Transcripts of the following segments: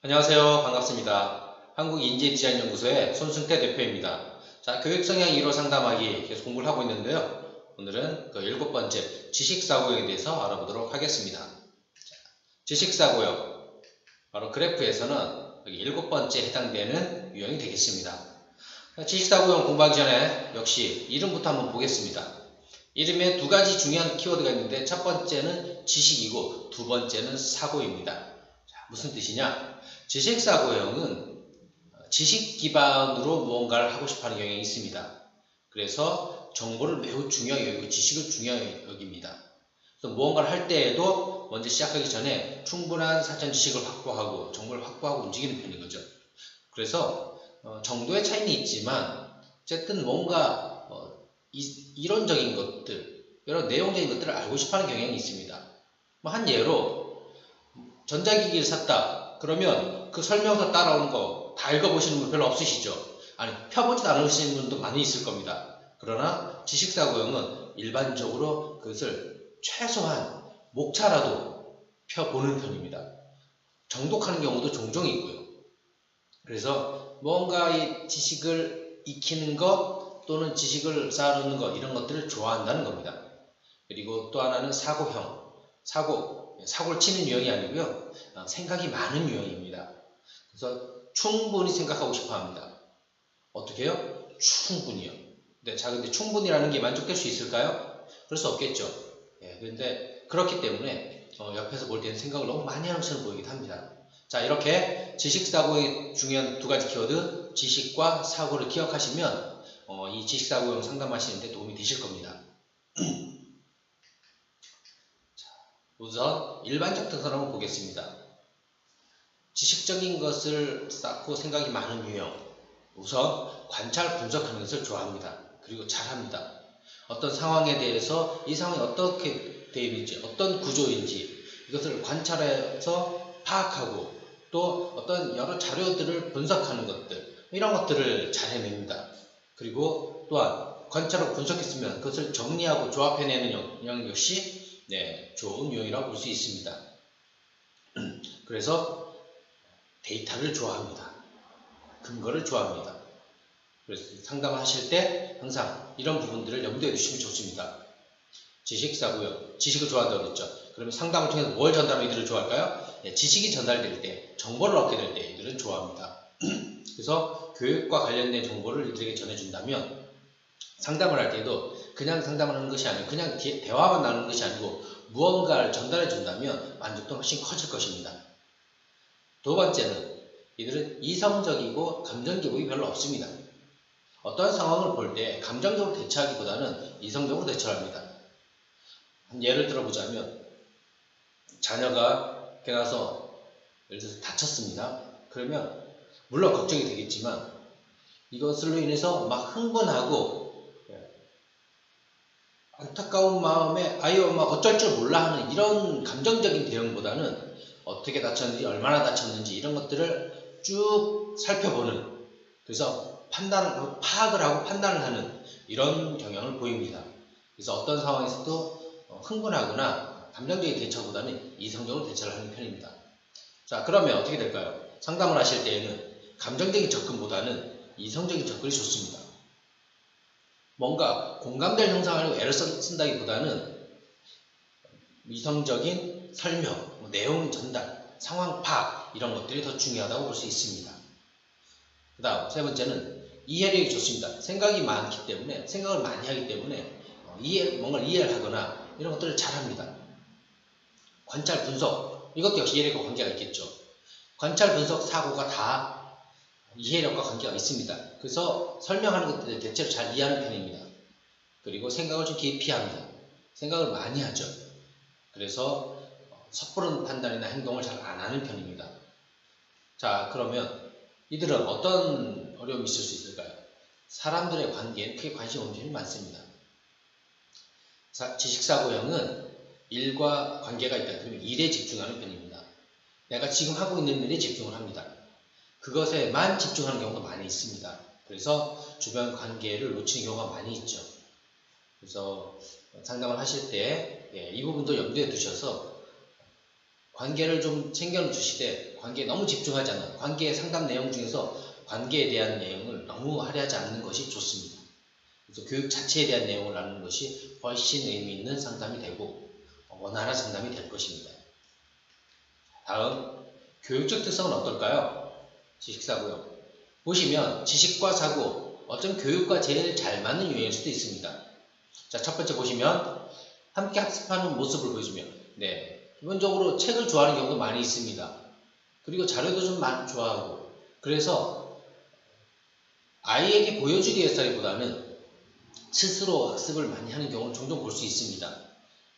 안녕하세요. 반갑습니다. 한국인재디자인연구소의 손승태 대표입니다. 자, 교육성향 1호 상담하기 계속 공부를 하고 있는데요. 오늘은 그 7번째 지식사고형에 대해서 알아보도록 하겠습니다. 자, 지식사고형, 바로 그래프에서는 여기 7번째 해당되는 유형이 되겠습니다. 지식사고형 공부하기 전에 역시 이름부터 한번 보겠습니다. 이름에 두 가지 중요한 키워드가 있는데 첫 번째는 지식이고 두 번째는 사고입니다. 자, 무슨 뜻이냐? 지식사고형은 지식 기반으로 무언가를 하고 싶어하는 경향이 있습니다. 그래서 정보를 매우 중요하게 여기고 지식을 중요하게 여깁니다. 그래서 무언가를 할 때에도 먼저 시작하기 전에 충분한 사전 지식을 확보하고 정보를 확보하고 움직이는 편인 거죠. 그래서 정도의 차이는 있지만 어쨌든 뭔가 이론적인 것들, 여러 내용적인 것들을 알고 싶어하는 경향이 있습니다. 한 예로 전자기기를 샀다. 그러면 그 설명서 따라오는 거 다 읽어보시는 분 별로 없으시죠? 아니, 펴보지도 않으시는 분도 많이 있을 겁니다. 그러나 지식사고형은 일반적으로 그것을 최소한 목차라도 펴보는 편입니다. 정독하는 경우도 종종 있고요. 그래서 뭔가의 지식을 익히는 것 또는 지식을 쌓아놓는 것, 이런 것들을 좋아한다는 겁니다. 그리고 또 하나는 사고형, 사고를 치는 유형이 아니고요, 생각이 많은 유형입니다. 그래서 충분히 생각하고 싶어 합니다. 어떻게 해요? 충분히요. 네, 자, 근데 충분히라는 게 만족될 수 있을까요? 그럴 수 없겠죠. 그런데 그렇기 때문에 옆에서 볼 때는 생각을 너무 많이 하는 것처럼 보이기도 합니다. 자, 이렇게 지식사고의 중요한 두 가지 키워드, 지식과 사고를 기억하시면 이 지식사고형 상담하시는데 도움이 되실 겁니다. 우선 일반적 특성을 한번 보겠습니다. 지식적인 것을 쌓고 생각이 많은 유형. 우선 관찰 분석하는 것을 좋아합니다. 그리고 잘합니다. 어떤 상황에 대해서 이 상황이 어떻게 되어 있는지, 어떤 구조인지 이것을 관찰해서 파악하고 또 어떤 여러 자료들을 분석하는 것들, 이런 것들을 잘 해냅니다. 그리고 또한 관찰하고 분석했으면 그것을 정리하고 조합해내는 영역 역시 좋은 유형이라고 볼 수 있습니다. 그래서 데이터를 좋아합니다. 근거를 좋아합니다. 그래서 상담을 하실 때 항상 이런 부분들을 염두에 두시면 좋습니다. 지식사고요. 지식을 좋아한다고 그랬죠. 그러면 상담을 통해서 뭘 전달하면 이들을 좋아할까요? 지식이 전달될 때, 정보를 얻게 될 때 이들은 좋아합니다. 그래서 교육과 관련된 정보를 이들에게 전해준다면 상담을 할 때도 그냥 상담을 하는 것이 아니고 그냥 대화만 나누는 것이 아니고 무언가를 전달해 준다면 만족도가 훨씬 커질 것입니다. 두 번째는 이들은 이성적이고 감정 기복이 별로 없습니다. 어떤 상황을 볼 때 감정적으로 대처하기보다는 이성적으로 대처를 합니다. 예를 들어보자면 자녀가 깨어나서 예를 들어서 다쳤습니다. 그러면 물론 걱정이 되겠지만 이것으로 인해서 막 흥분하고 안타까운 마음에 아유 엄마 어쩔 줄 몰라 하는 이런 감정적인 대응보다는 어떻게 다쳤는지 얼마나 다쳤는지 이런 것들을 쭉 살펴보는, 그래서 파악을 하고 판단을 하는 이런 경향을 보입니다. 그래서 어떤 상황에서도 흥분하거나 감정적인 대처보다는 이성적으로 대처를 하는 편입니다. 자, 그러면 어떻게 될까요? 상담을 하실 때에는 감정적인 접근보다는 이성적인 접근이 좋습니다. 뭔가 공감대를 형성하려고 애를 쓴다기보다는 이성적인 설명, 내용 전달, 상황 파악 이런 것들이 더 중요하다고 볼 수 있습니다. 그 다음 세 번째는 이해력이 좋습니다. 생각이 많기 때문에, 생각을 많이 하기 때문에 뭔가를 이해를 하거나 이런 것들을 잘합니다. 관찰 분석, 이것도 역시 이해력과 관계가 있겠죠. 관찰 분석 사고가 다 이해력과 관계가 있습니다. 그래서 설명하는 것들을 대체로 잘 이해하는 편입니다. 그리고 생각을 좀 깊이 합니다. 생각을 많이 하죠. 그래서 섣부른 판단이나 행동을 잘 안 하는 편입니다. 자, 그러면 이들은 어떤 어려움이 있을 수 있을까요? 사람들의 관계에 크게 관심 없는 편이 많습니다. 지식사고형은 일과 관계가 있다. 그러면 일에 집중하는 편입니다. 내가 지금 하고 있는 일에 집중을 합니다. 그것에만 집중하는 경우가 많이 있습니다. 그래서 주변 관계를 놓치는 경우가 많이 있죠. 그래서 상담을 하실 때 이 부분도 염두에 두셔서 관계를 좀 챙겨주시되 관계에 너무 집중하지 않는 관계 상담 내용 중에서 관계에 대한 내용을 너무 할애하지 않는 것이 좋습니다. 그래서 교육 자체에 대한 내용을 나누는 것이 훨씬 의미 있는 상담이 되고 원활한 상담이 될 것입니다. 다음, 교육적 특성은 어떨까요? 지식사고요. 보시면 지식과 사고, 어쩜 교육과 제일 잘 맞는 유형일 수도 있습니다. 자, 첫 번째 보시면 함께 학습하는 모습을 보여주면 기본적으로 책을 좋아하는 경우도 많이 있습니다. 그리고 자료도 좀 많이 좋아하고, 그래서 아이에게 보여주기 위해서보다는 스스로 학습을 많이 하는 경우를 종종 볼 수 있습니다.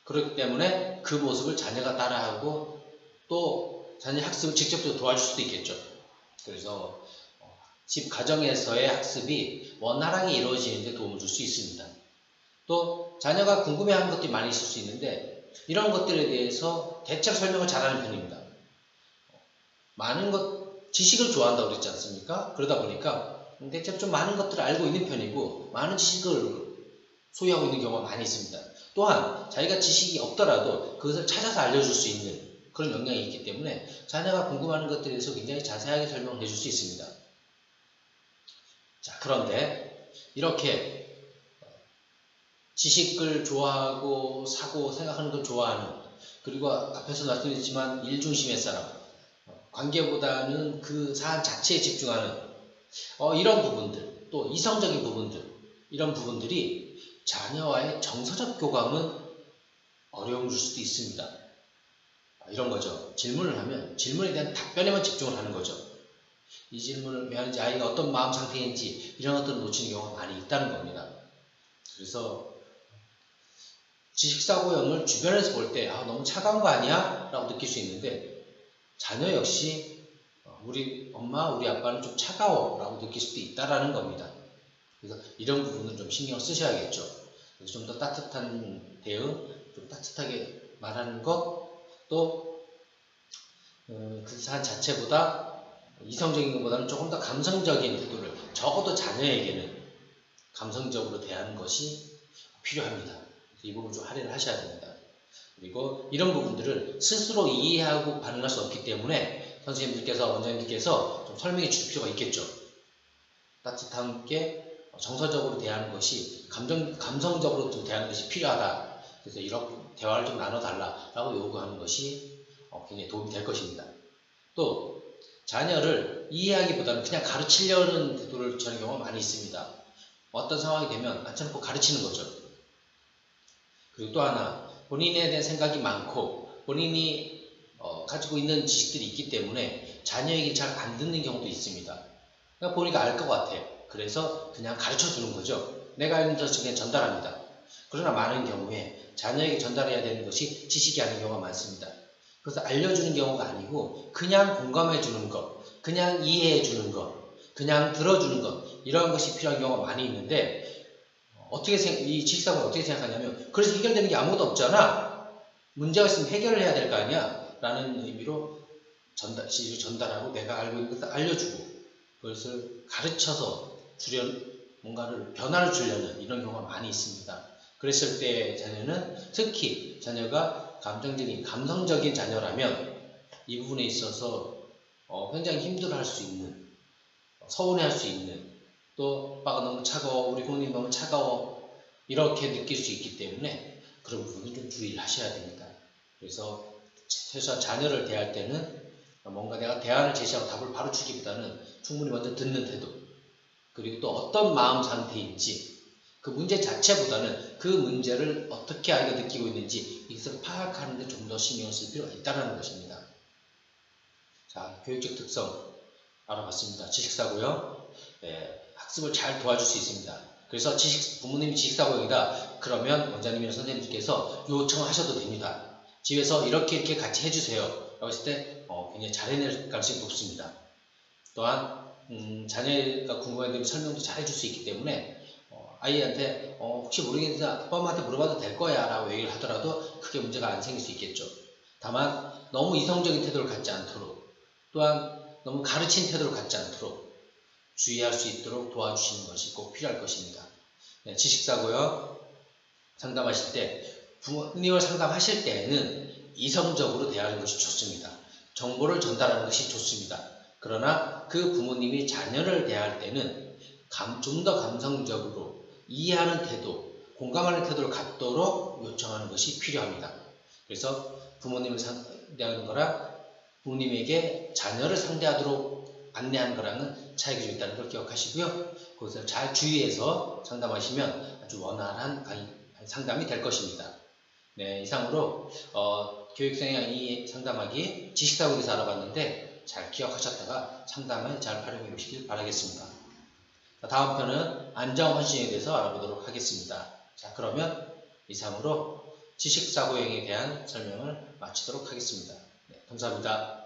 그렇기 때문에 그 모습을 자녀가 따라하고 또 자녀 학습을 직접적으로 도와줄 수도 있겠죠. 그래서 집 가정에서의 학습이 원활하게 이루어지는 데 도움을 줄 수 있습니다. 또 자녀가 궁금해하는 것들이 많이 있을 수 있는데 이런 것들에 대해서 대책 설명을 잘하는 편입니다. 많은 지식을 좋아한다고 그랬지 않습니까? 그러다 보니까 대체로 좀 많은 것들을 알고 있는 편이고 많은 지식을 소유하고 있는 경우가 많이 있습니다. 또한 자기가 지식이 없더라도 그것을 찾아서 알려줄 수 있는 그런 역량이 있기 때문에 자녀가 궁금해하는 것들에 대해서 굉장히 자세하게 설명을 해줄 수 있습니다. 자, 그런데 이렇게 지식을 좋아하고 사고 생각하는 걸 좋아하는, 그리고 앞에서 말씀드렸지만 일중심의 사람, 관계보다는 그 사안 자체에 집중하는 이런 부분들, 또 이성적인 부분들, 이런 부분들이 자녀와의 정서적 교감은 어려움을 줄 수도 있습니다. 이런 거죠. 질문을 하면 질문에 대한 답변에만 집중을 하는 거죠. 이 질문을 왜 하는지, 아이가 어떤 마음 상태인지 이런 것들을 놓치는 경우가 많이 있다는 겁니다. 그래서 지식사고형을 주변에서 볼 때 너무 차가운 거 아니야? 라고 느낄 수 있는데 자녀 역시 우리 엄마, 우리 아빠는 좀 차가워 라고 느낄 수도 있다라는 겁니다. 그래서 이런 부분은 좀 신경 쓰셔야겠죠. 그래서 좀 더 따뜻한 대응, 좀 따뜻하게 말하는 것, 또 그 사안 자체보다 이성적인 것보다는 조금 더 감성적인 태도를, 적어도 자녀에게는 감성적으로 대하는 것이 필요합니다. 이 부분 좀 할애를 하셔야 됩니다. 그리고 이런 부분들을 스스로 이해하고 반응할 수 없기 때문에 선생님들께서, 원장님들께서 좀 설명해 주실 필요가 있겠죠. 따뜻하게 정서적으로 대하는 것이 감성적으로 좀 대하는 것이 필요하다. 그래서 이렇게 대화를 좀 나눠달라라고 요구하는 것이 굉장히 도움이 될 것입니다. 또 자녀를 이해하기보다는 그냥 가르치려는 태도를 취하는 경우가 많이 있습니다. 어떤 상황이 되면 앉혀놓고 가르치는 거죠. 그리고 또 하나, 본인에 대한 생각이 많고 본인이 가지고 있는 지식들이 있기 때문에 자녀 얘기를 잘 안 듣는 경우도 있습니다. 그러니까 보니까 알 것 같아. 그래서 그냥 가르쳐 주는 거죠. 내가 알는 것을 그냥 전달합니다. 그러나 많은 경우에 자녀에게 전달해야 되는 것이 지식이 아닌 경우가 많습니다. 그래서 알려주는 경우가 아니고 그냥 공감해 주는 것, 그냥 이해해 주는 것, 그냥 들어주는 것, 이런 것이 필요한 경우가 많이 있는데 이 지식사고는 어떻게 생각하냐면, 그래서 해결되는 게 아무것도 없잖아, 문제가 있으면 해결을 해야 될 거 아니야 라는 의미로 지식을 전달하고 내가 알고 있는 것을 알려주고 그것을 가르쳐서 뭔가를 변화를 주려는 이런 경우가 많이 있습니다. 그랬을 때 자녀는, 특히 자녀가 감성적인 자녀라면 이 부분에 있어서 굉장히 힘들어할 수 있는, 서운해할 수 있는, 또 아빠가 너무 차가워, 우리 부모님 너무 차가워, 이렇게 느낄 수 있기 때문에 그런 부분은 좀 주의를 하셔야 됩니다. 그래서 최소한 자녀를 대할 때는 뭔가 내가 대안을 제시하고 답을 바로 주기보다는 충분히 먼저 듣는 태도, 그리고 또 어떤 마음 상태인지, 그 문제 자체보다는 그 문제를 어떻게 아이가 느끼고 있는지 이것을 파악하는 데 좀 더 신경을 쓸 필요가 있다는 것입니다. 자, 교육적 특성 알아봤습니다. 지식사고요. 학습을 잘 도와줄 수 있습니다. 그래서 부모님이 지식사고형이다 그러면 원장님이나 선생님들께서 요청을 하셔도 됩니다. 집에서 이렇게 같이 해주세요 라고 했을 때 굉장히 잘 해낼 가능성이 높습니다. 또한 자녀가 궁금한 데 설명도 잘 해줄 수 있기 때문에 아이한테 혹시 모르겠는데 아빠 엄마한테 물어봐도 될 거야 라고 얘기를 하더라도 크게 문제가 안 생길 수 있겠죠. 다만 너무 이성적인 태도를 갖지 않도록, 또한 너무 가르친 태도를 갖지 않도록 주의할 수 있도록 도와주시는 것이 꼭 필요할 것입니다. 지식사고요. 상담하실 때, 부모님을 상담하실 때는 이성적으로 대하는 것이 좋습니다. 정보를 전달하는 것이 좋습니다. 그러나 그 부모님이 자녀를 대할 때는 좀 더 감성적으로 이해하는 태도, 공감하는 태도를 갖도록 요청하는 것이 필요합니다. 그래서 부모님을 상대하는 거랑 부모님에게 자녀를 상대하도록 안내하는 거랑은 차이가 좀 있다는 걸 기억하시고요. 그것을 잘 주의해서 상담하시면 아주 원활한 상담이 될 것입니다. 네, 이상으로 교육성향 2 상담하기 지식사고에 대해서 알아봤는데 잘 기억하셨다가 상담을 잘 활용해 보시길 바라겠습니다. 다음 편은 안정헌신에 대해서 알아보도록 하겠습니다. 자, 그러면 이상으로 지식사고형에 대한 설명을 마치도록 하겠습니다. 네, 감사합니다.